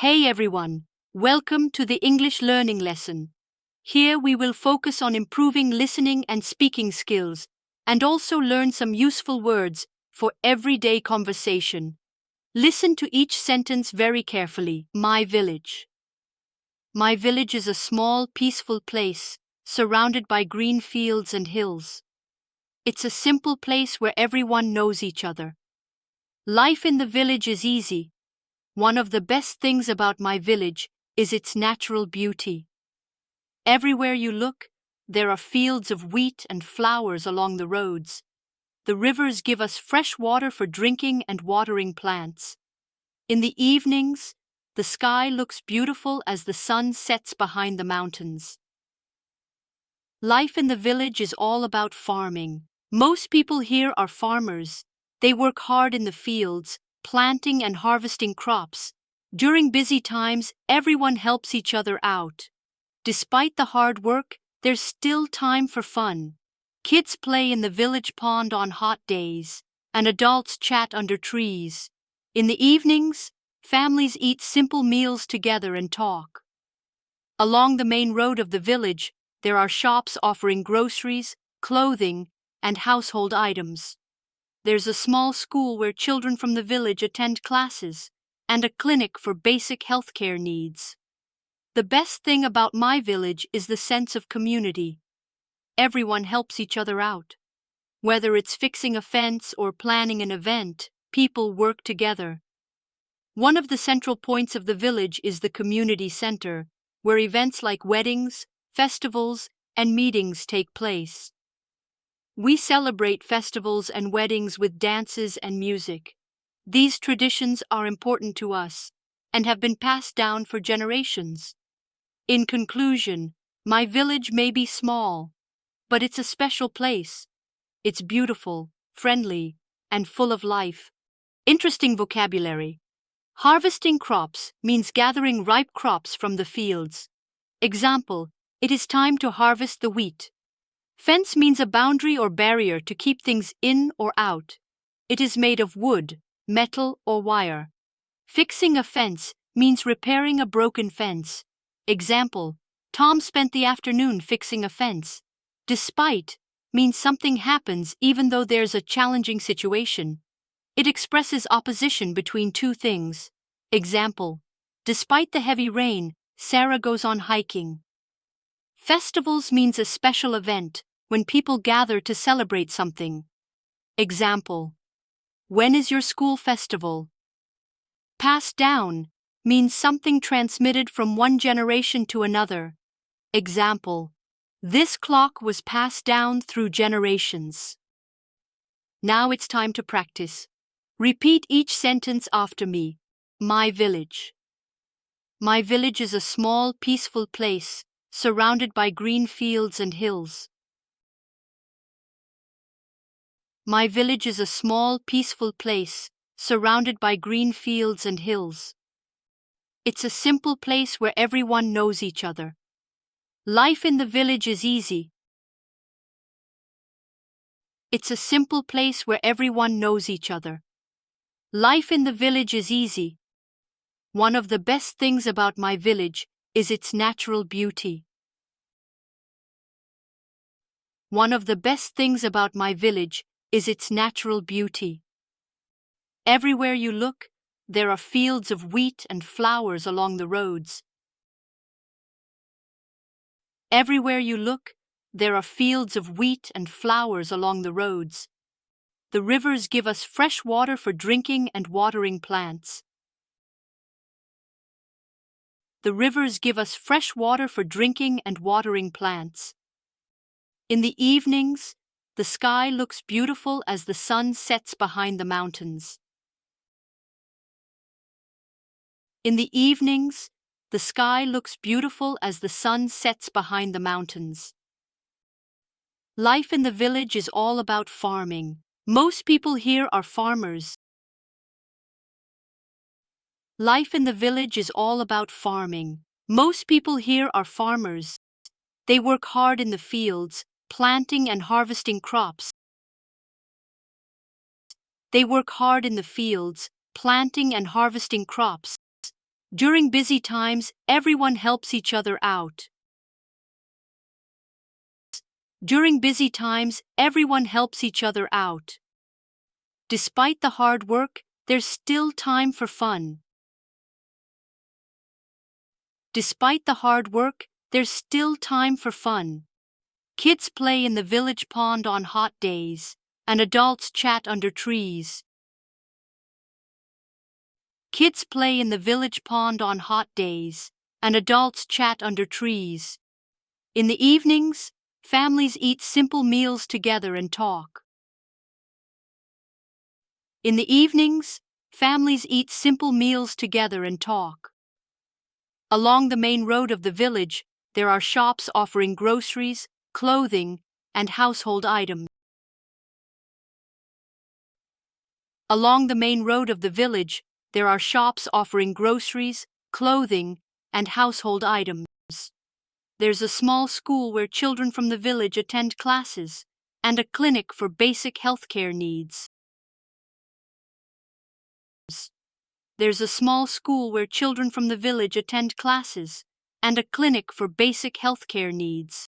Hey everyone, welcome to the English learning lesson. Here we will focus on improving listening and speaking skills and also learn some useful words for everyday conversation. Listen to each sentence very carefully. My village. My village is a small, peaceful place surrounded by green fields and hills. It's a simple place where everyone knows each other. Life in the village is easy. One of the best things about my village is its natural beauty. Everywhere you look, there are fields of wheat and flowers along the roads. The rivers give us fresh water for drinking and watering plants. In the evenings, the sky looks beautiful as the sun sets behind the mountains. Life in the village is all about farming. Most people here are farmers. They work hard in the fields, planting and harvesting crops. During busy times, everyone helps each other out. Despite the hard work, there's still time for fun. Kids play in the village pond on hot days, and adults chat under trees. In the evenings, families eat simple meals together and talk. Along the main road of the village, there are shops offering groceries, clothing, and household items. There's a small school where children from the village attend classes, and a clinic for basic healthcare needs. The best thing about my village is the sense of community. Everyone helps each other out. Whether it's fixing a fence or planning an event, people work together. One of the central points of the village is the community center, where events like weddings, festivals, and meetings take place. We celebrate festivals and weddings with dances and music. These traditions are important to us and have been passed down for generations. In conclusion, my village may be small, but it's a special place. It's beautiful, friendly, and full of life. Interesting vocabulary. Harvesting crops means gathering ripe crops from the fields. Example, it is time to harvest the wheat. Fence means a boundary or barrier to keep things in or out. It is made of wood, metal, or wire. Fixing a fence means repairing a broken fence. Example, Tom spent the afternoon fixing a fence. Despite means something happens even though there's a challenging situation. It expresses opposition between two things. Example, despite the heavy rain, Sarah goes on hiking. Festivals means a special event when people gather to celebrate something. Example, when is your school festival? Passed down means something transmitted from one generation to another. Example, this clock was passed down through generations. Now it's time to practice. Repeat each sentence after me. My village. My village is a small, peaceful place surrounded by green fields and hills. My village is a small, peaceful place surrounded by green fields and hills. It's a simple place where everyone knows each other. Life in the village is easy. It's a simple place where everyone knows each other. Life in the village is easy. One of the best things about my village is its natural beauty. One of the best things about my village is its natural beauty. Everywhere you look, there are fields of wheat and flowers along the roads. Everywhere you look, there are fields of wheat and flowers along the roads. The rivers give us fresh water for drinking and watering plants. The rivers give us fresh water for drinking and watering plants. In the evenings, the sky looks beautiful as the sun sets behind the mountains. In the evenings, the sky looks beautiful as the sun sets behind the mountains. Life in the village is all about farming. Most people here are farmers. Life in the village is all about farming. Most people here are farmers. They work hard in the fields, planting and harvesting crops. They work hard in the fields, planting and harvesting crops. During busy times, everyone helps each other out. During busy times, everyone helps each other out. Despite the hard work, there's still time for fun. Despite the hard work, there's still time for fun. Kids play in the village pond on hot days, and adults chat under trees. Kids play in the village pond on hot days, and adults chat under trees. In the evenings, families eat simple meals together and talk. In the evenings, families eat simple meals together and talk. Along the main road of the village, there are shops offering groceries, clothing, and household items. Along the main road of the village, there are shops offering groceries, clothing, and household items. There's a small school where children from the village attend classes, and a clinic for basic healthcare needs. There's a small school where children from the village attend classes, and a clinic for basic healthcare needs.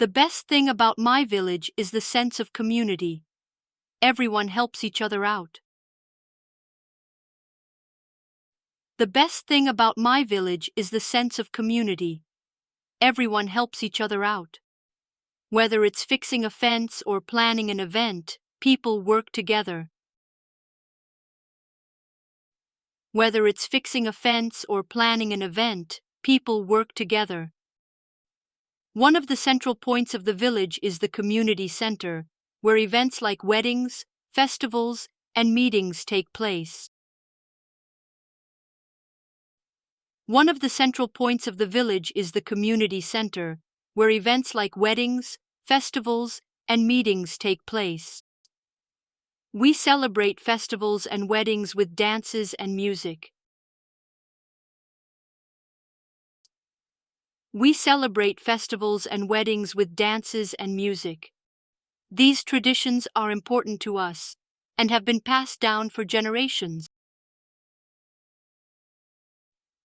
The best thing about my village is the sense of community. Everyone helps each other out. The best thing about my village is the sense of community. Everyone helps each other out. Whether it's fixing a fence or planning an event, people work together. Whether it's fixing a fence or planning an event, people work together. One of the central points of the village is the community center, where events like weddings, festivals, and meetings take place. One of the central points of the village is the community center, where events like weddings, festivals, and meetings take place. We celebrate festivals and weddings with dances and music. We celebrate festivals and weddings with dances and music. These traditions are important to us and have been passed down for generations.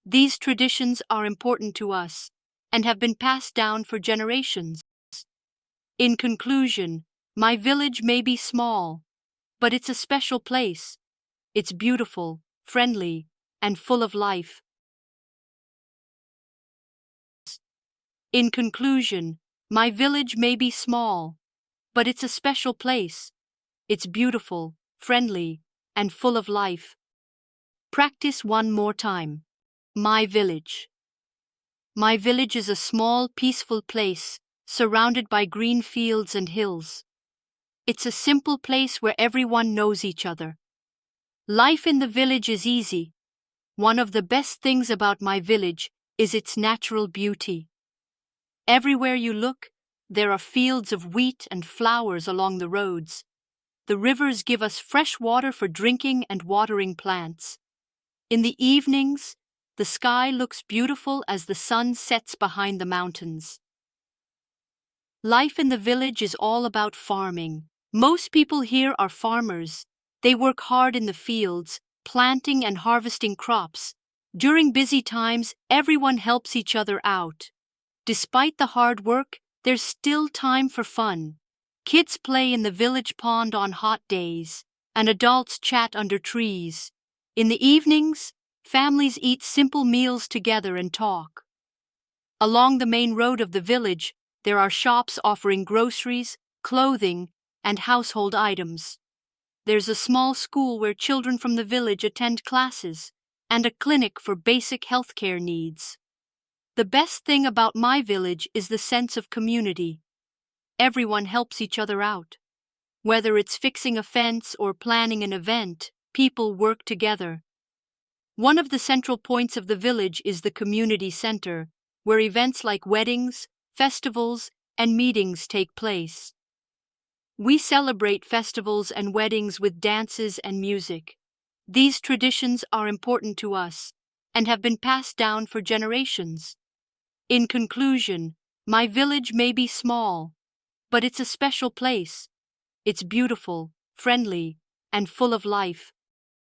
These traditions are important to us and have been passed down for generations. In conclusion, my village may be small, but it's a special place. It's beautiful, friendly, and full of life. In conclusion, my village may be small, but it's a special place. It's beautiful, friendly, and full of life. Practice one more time. My village. My village is a small, peaceful place, surrounded by green fields and hills. It's a simple place where everyone knows each other. Life in the village is easy. One of the best things about my village is its natural beauty. Everywhere you look, there are fields of wheat and flowers along the roads. The rivers give us fresh water for drinking and watering plants. In the evenings, the sky looks beautiful as the sun sets behind the mountains. Life in the village is all about farming. Most people here are farmers. They work hard in the fields, planting and harvesting crops. During busy times, everyone helps each other out. Despite the hard work, there's still time for fun. Kids play in the village pond on hot days, and adults chat under trees. In the evenings, families eat simple meals together and talk. Along the main road of the village, there are shops offering groceries, clothing, and household items. There's a small school where children from the village attend classes, and a clinic for basic healthcare needs. The best thing about my village is the sense of community. Everyone helps each other out. Whether it's fixing a fence or planning an event, people work together. One of the central points of the village is the community center, where events like weddings, festivals, and meetings take place. We celebrate festivals and weddings with dances and music. These traditions are important to us and have been passed down for generations. In conclusion, my village may be small, but it's a special place. It's beautiful, friendly, and full of life.